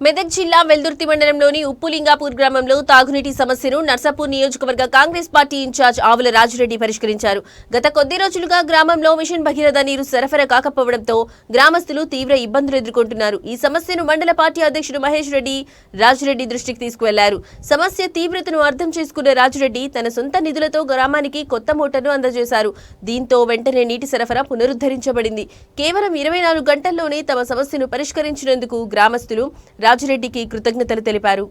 మెదక్ జిల్లా వెల్దుర్తి మండలంలోని ఉప్పులింగాపూర్ గ్రామంలో తాగునీటి సమస్యను నర్సాపూర్ నియోజకవర్గ కాంగ్రెస్ పార్టీ ఇన్ఛార్జ్ ఆవుల రాజిరెడ్డి పరిష్కరించారు. గత కొద్ది రోజులుగా గ్రామంలో మిషన్ భగీరథ నీరు సరఫరా కాకపోవడంతో గ్రామస్తులు తీవ్ర ఇబ్బందులు ఎదుర్కొంటున్నారు. ఈ సమస్యను మండల పార్టీ అధ్యక్షుడు మహేష్ రెడ్డి రాజిరెడ్డి దృష్టికి తీసుకువెళ్లారు. సమస్య తీవ్రతను అర్థం చేసుకున్న రాజిరెడ్డి తన సొంత నిధులతో గ్రామానికి కొత్త మోటార్ను అందజేశారు. దీంతో వెంటనే నీటి సరఫరా పునరుద్ధరించబడింది. కేవలం 24 గంటల్లోనే తమ సమస్యను పరిష్కరించినందుకు గ్రామస్తులు రాజిరెడ్డికి కృతజ్ఞతలు తెలిపారు.